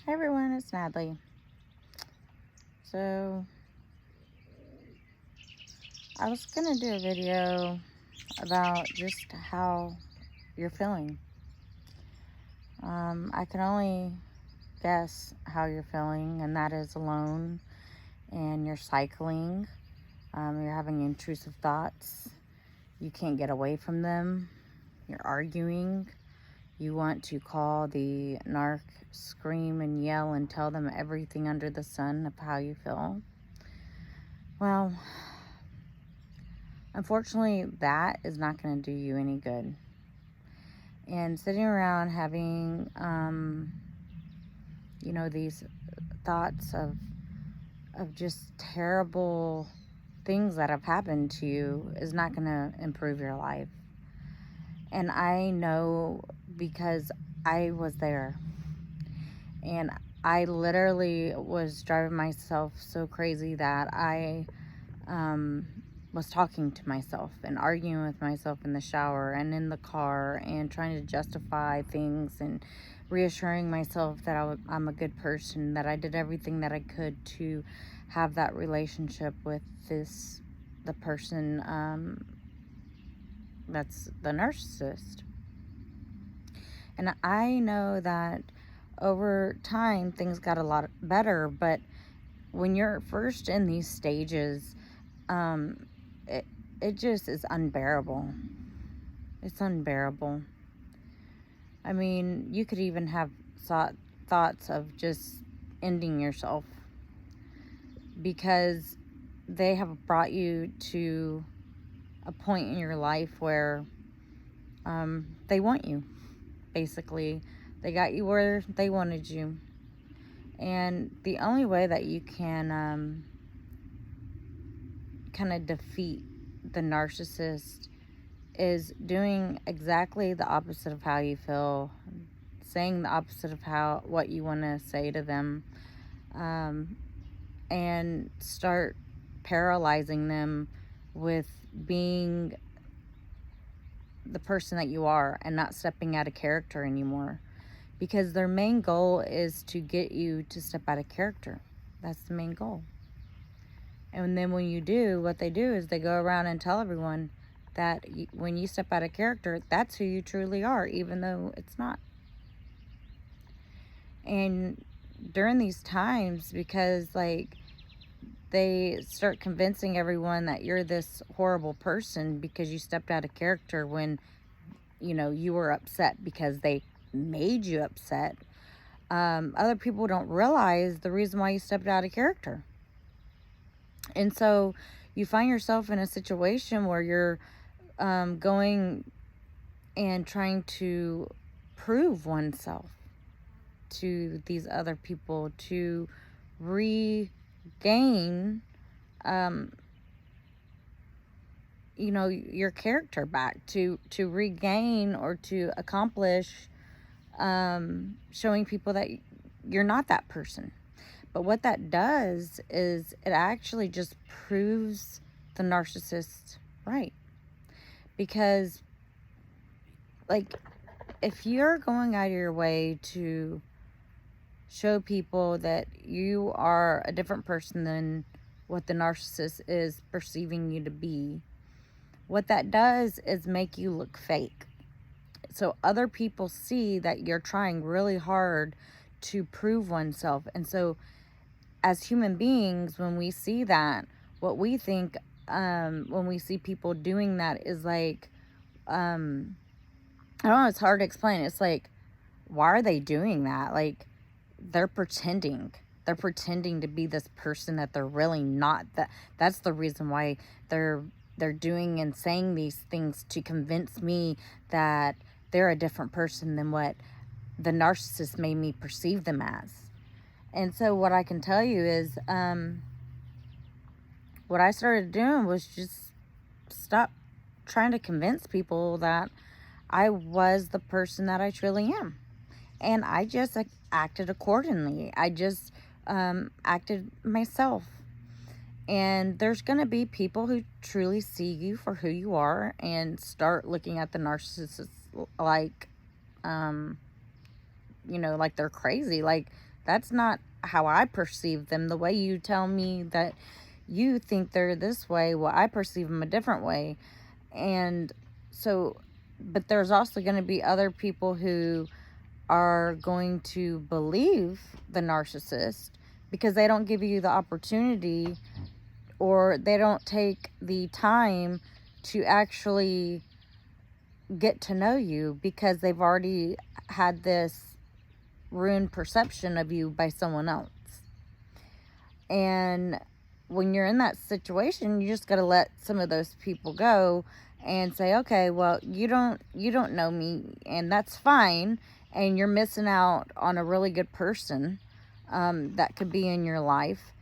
Hi everyone, it's Natalie. So, I was gonna do a video about just how you're feeling. I can only guess how you're feeling, and that is alone, and you're cycling. You're having intrusive thoughts. You can't get away from them. You're arguing. You want to call the narc, scream and yell and tell them everything under the sun of how you feel. Well, unfortunately, that is not going to do you any good. And sitting around having, these thoughts of just terrible things that have happened to you is not going to improve your life. And I know because I was there. And I literally was driving myself so crazy that I was talking to myself and arguing with myself in the shower and in the car and trying to justify things and reassuring myself that I'm a good person, that I did everything that I could to have that relationship with the person that's the narcissist. And I know that over time things got a lot better, but when you're first in these stages, um, it just is unbearable. It's unbearable. I mean, you could even have thoughts of just ending yourself because they have brought you to a point in your life where they want you. Basically, they got you where they wanted you. And the only way that you can kind of defeat the narcissist is doing exactly the opposite of how you feel, saying the opposite of what you want to say to them, and start paralyzing them with being the person that you are and not stepping out of character anymore. Because their main goal is to get you to step out of character. That's the main goal. And then when you do, what they do is they go around and tell everyone that when you step out of character, that's who you truly are, even though it's not. And during these times, because they start convincing everyone that you're this horrible person because you stepped out of character when, you were upset because they made you upset. Other people don't realize the reason why you stepped out of character. And so you find yourself in a situation where you're going and trying to prove oneself to these other people to regain, your character back, to regain or to accomplish, showing people that you're not that person. But what that does is it actually just proves the narcissist right. Because, if you're going out of your way to show people that you are a different person than what the narcissist is perceiving you to be, what that does is make you look fake. So other people see that you're trying really hard to prove oneself. And so as human beings, when we see that, what we think, when we see people doing that is I don't know, it's hard to explain. It's why are they doing that? They're pretending. They're pretending to be this person that they're really not. That's the reason why they're doing and saying these things, to convince me that they're a different person than what the narcissist made me perceive them as. And so what I can tell you is, what I started doing was just stop trying to convince people that I was the person that I truly am. And I just acted accordingly. I just acted myself. And there's going to be people who truly see you for who you are and start looking at the narcissist like, like they're crazy. That's not how I perceive them. The way you tell me that you think they're this way, well, I perceive them a different way. And so, but there's also going to be other people who are going to believe the narcissist because they don't give you the opportunity, or they don't take the time to actually get to know you, because they've already had this ruined perception of you by someone else. And when you're in that situation, you just got to let some of those people go and say, okay, well, you don't know me, and that's fine, and you're missing out on a really good person that could be in your life.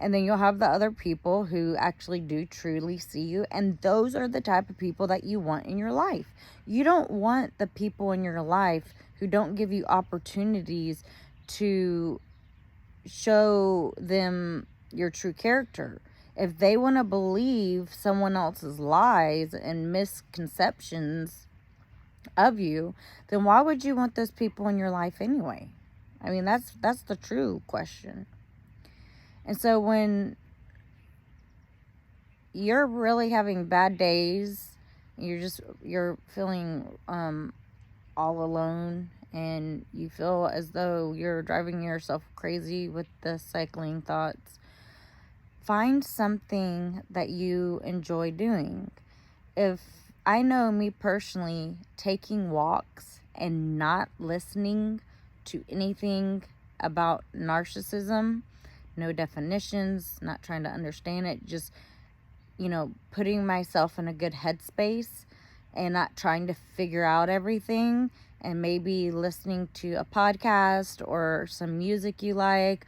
And then you'll have the other people who actually do truly see you, and those are the type of people that you want in your life. You don't want the people in your life who don't give you opportunities to show them your true character. If they want to believe someone else's lies and misconceptions of you, then why would you want those people in your life anyway? I mean, that's the true question. And so when you're really having bad days, you're feeling all alone, and you feel as though you're driving yourself crazy with the cycling thoughts, find something that you enjoy doing. If I know me personally, taking walks and not listening to anything about narcissism, no definitions, not trying to understand it, just, putting myself in a good headspace and not trying to figure out everything, and maybe listening to a podcast or some music you like,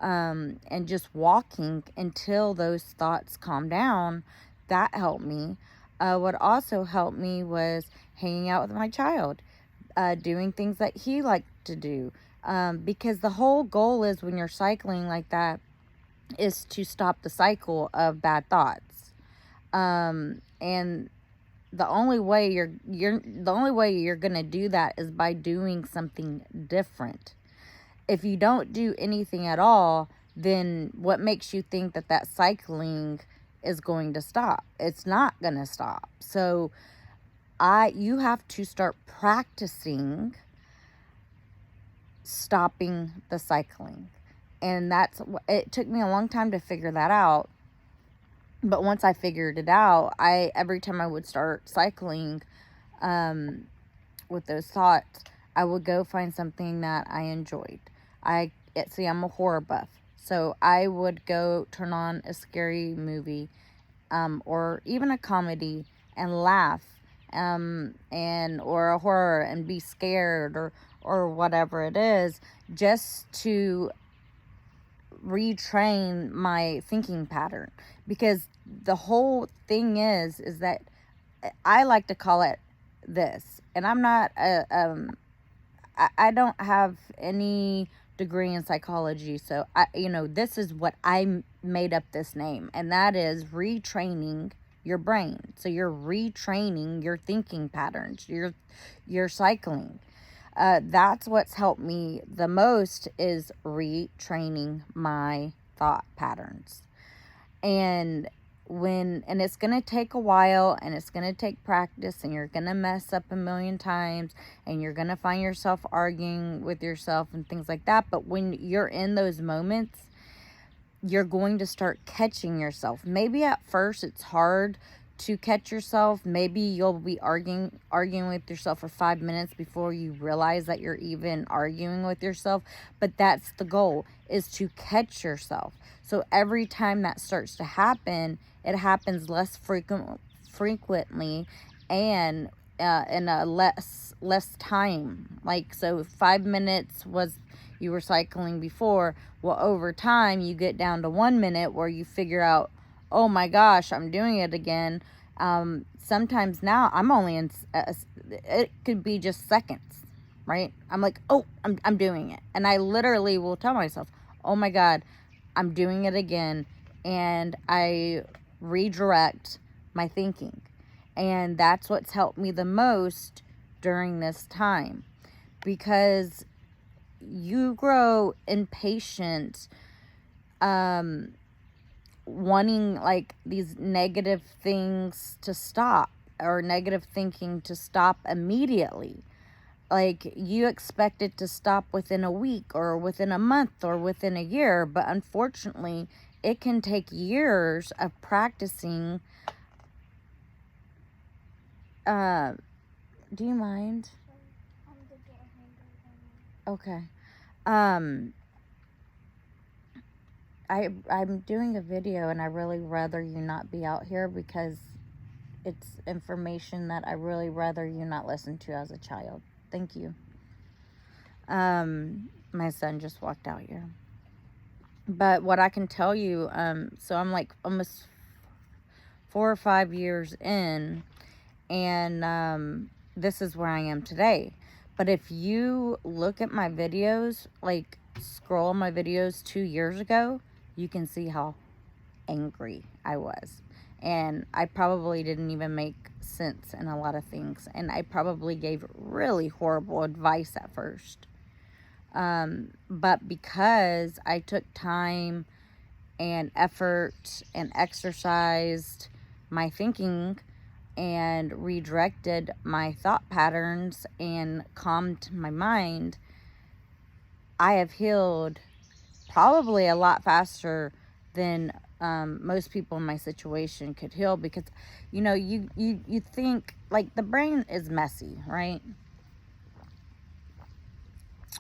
and just walking until those thoughts calm down, that helped me. What also helped me was hanging out with my child, doing things that he liked to do. Because the whole goal is, when you're cycling like that, is to stop the cycle of bad thoughts. And the only way you're gonna do that is by doing something different. If you don't do anything at all, then what makes you think that cycling is going to stop? It's not gonna stop. So you have to start practicing stopping the cycling. And it took me a long time to figure that out. But once I figured it out, every time I would start cycling with those thoughts, I would go find something that I enjoyed. See, I'm a horror buff, so I would go turn on a scary movie, or even a comedy, and laugh, or a horror, and be scared, or whatever it is, just to retrain my thinking pattern. Because the whole thing is that I like to call it this, and I'm not I don't have any degree in psychology, so this is what I made up this name, and that is retraining your brain. So you're retraining your thinking patterns, you're cycling. That's what's helped me the most, is retraining my thought patterns. And it's going to take a while, and it's going to take practice, and you're going to mess up a million times, and you're going to find yourself arguing with yourself and things like that. But when you're in those moments, you're going to start catching yourself. Maybe at first it's hard to catch yourself. Maybe you'll be arguing with yourself for 5 minutes before you realize that you're even arguing with yourself. But that's the goal, is to catch yourself. So every time that starts to happen, it happens less frequently, and in a less time. Like, so 5 minutes was, you were cycling before. Well, over time, you get down to 1 minute where you figure out, oh my gosh, I'm doing it again. Sometimes now I'm only in, it could be just seconds, right? I'm like, oh, I'm doing it. And I literally will tell myself, oh my God, I'm doing it again. And I redirect my thinking. And that's what's helped me the most during this time. Because you grow impatient, wanting like these negative things to stop, or negative thinking to stop immediately. Like, you expect it to stop within a week or within a month or within a year, but unfortunately it can take years of practicing. Do you mind? Okay. I'm doing a video, and I really rather you not be out here, because it's information that I really rather you not listen to as a child. Thank you. My son just walked out here. But what I can tell you, so I'm like almost 4 or 5 years in, and this is where I am today. But if you look at my videos, like scroll my videos 2 years ago, you can see how angry I was. And I probably didn't even make sense in a lot of things. And I probably gave really horrible advice at first. But because I took time and effort and exercised my thinking and redirected my thought patterns and calmed my mind, I have healed probably a lot faster than most people in my situation could heal. Because you think, like, the brain is messy, right?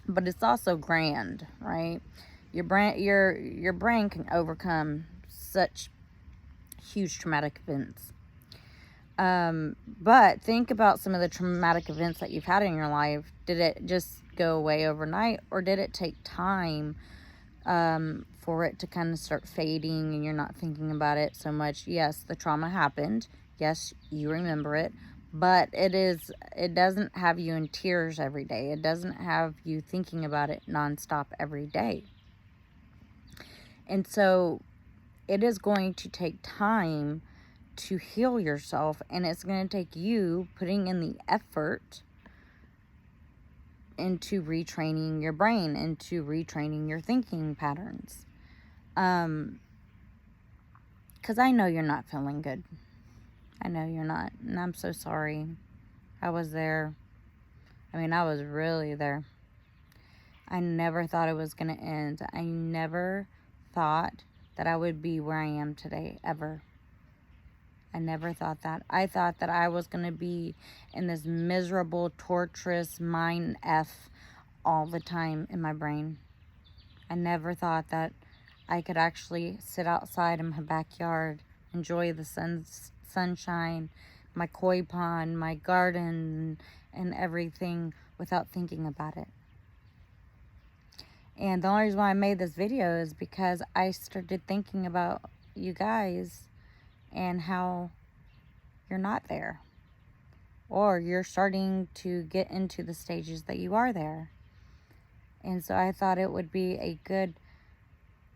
But it's also grand, right? Your brain can overcome such huge traumatic events. But think about some of the traumatic events that you've had in your life. Did it just go away overnight, or did it take time for it to kind of start fading and you're not thinking about it so much? Yes, the trauma happened. Yes, you remember it. But it doesn't have you in tears every day. It doesn't have you thinking about it nonstop every day. And so it is going to take time to heal yourself, and it's going to take you putting in the effort into retraining your brain, into retraining your thinking patterns. Because I know you're not feeling good. I know you're not, and I'm so sorry. I was there. I mean, I was really there. I never thought it was going to end. I never thought that I would be where I am today, ever. I never thought that. I thought that I was going to be in this miserable, torturous mind F all the time in my brain. I never thought that I could actually sit outside in my backyard, enjoy the sunshine, my koi pond, my garden, and everything without thinking about it. And the only reason why I made this video is because I started thinking about you guys and how you're not there, or you're starting to get into the stages that you are there. And so I thought it would be a good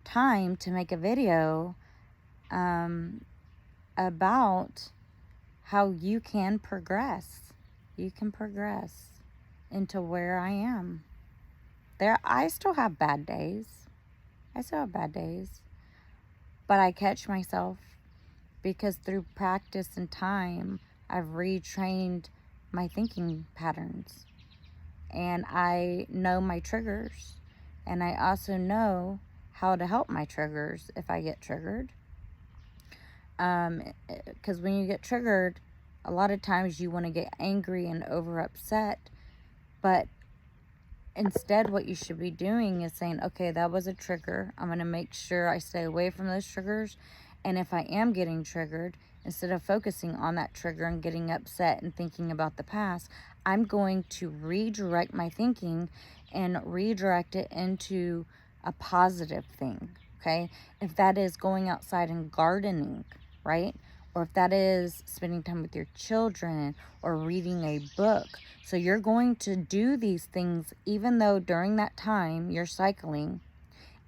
time to make a video about how you can progress. You can progress into where I am. I still have bad days. But I catch myself, because through practice and time, I've retrained my thinking patterns. And I know my triggers. And I also know how to help my triggers if I get triggered. Because when you get triggered, a lot of times you want to get angry and over upset. But instead, what you should be doing is saying, okay, that was a trigger. I'm going to make sure I stay away from those triggers. And if I am getting triggered, instead of focusing on that trigger and getting upset and thinking about the past, I'm going to redirect my thinking and redirect it into a positive thing, okay? If that is going outside and gardening, right? Or if that is spending time with your children or reading a book. So you're going to do these things even though during that time you're cycling,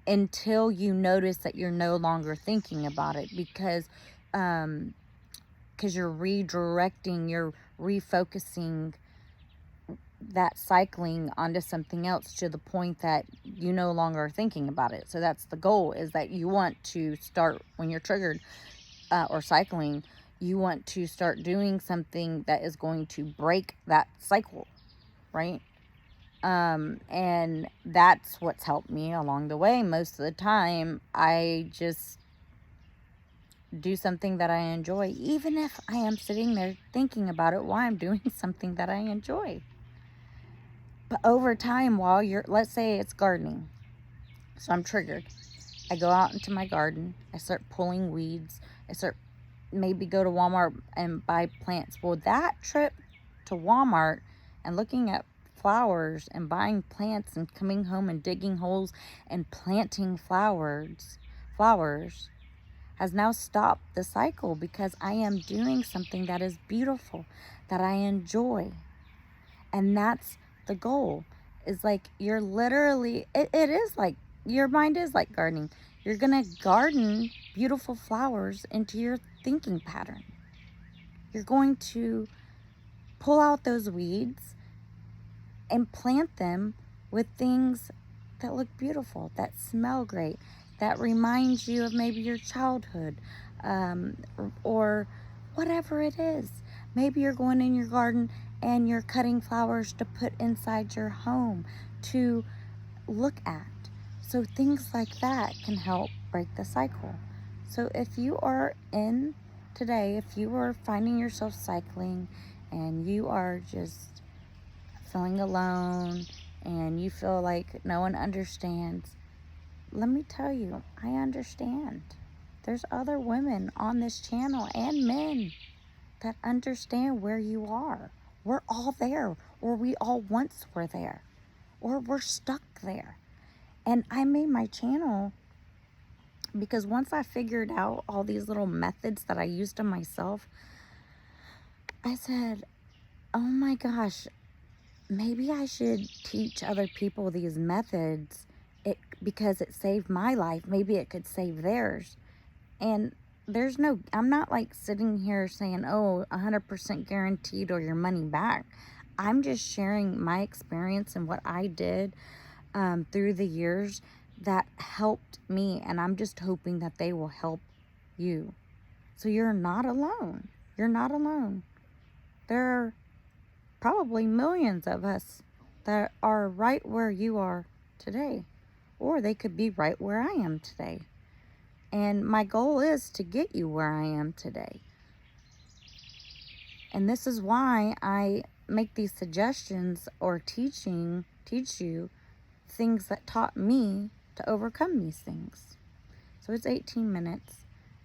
until you notice that you're no longer thinking about it, because you're redirecting, you're refocusing that cycling onto something else to the point that you no longer are thinking about it. So that's the goal, is that you want to start, when you're triggered or cycling, you want to start doing something that is going to break that cycle, right? And that's what's helped me along the way. Most of the time, I just do something that I enjoy, even if I am sitting there thinking about it while I'm doing something that I enjoy. But over time, while let's say it's gardening, so I'm triggered. I go out into my garden, I start pulling weeds, I start maybe go to Walmart and buy plants. Well, that trip to Walmart and looking at flowers and buying plants and coming home and digging holes and planting flowers has now stopped the cycle, because I am doing something that is beautiful, that I enjoy. And that's the goal. Is like, you're literally, it is like, your mind is like gardening. You're gonna garden beautiful flowers into your thinking pattern. You're going to pull out those weeds and plant them with things that look beautiful, that smell great, that reminds you of maybe your childhood, or whatever it is. Maybe you're going in your garden and you're cutting flowers to put inside your home to look at. So things like that can help break the cycle. So if you are in today, if you are finding yourself cycling and you are just feeling alone and you feel like no one understands, let me tell you, I understand. There's other women on this channel and men that understand where you are. We're all there, or we all once were there, or we're stuck there. And I made my channel because once I figured out all these little methods that I used on myself, I said, oh my gosh, maybe I should teach other people these methods, because it saved my life. Maybe it could save theirs. And I'm not like sitting here saying, oh, 100% guaranteed or your money back. I'm just sharing my experience and what I did through the years that helped me. And I'm just hoping that they will help you. So you're not alone. You're not alone. There are probably millions of us that are right where you are today. Or they could be right where I am today. And my goal is to get you where I am today. And this is why I make these suggestions or teach you things that taught me to overcome these things. So it's 18 minutes.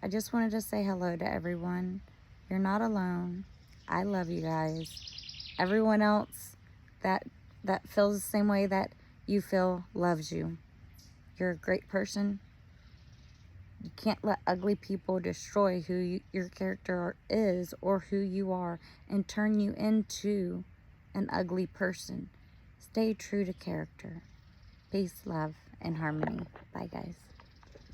I just wanted to say hello to everyone. You're not alone. I love you guys. Everyone else that feels the same way that you feel loves you. You're a great person. You can't let ugly people destroy who your character is or who you are and turn you into an ugly person. Stay true to character. Peace, love, and harmony. Bye, guys.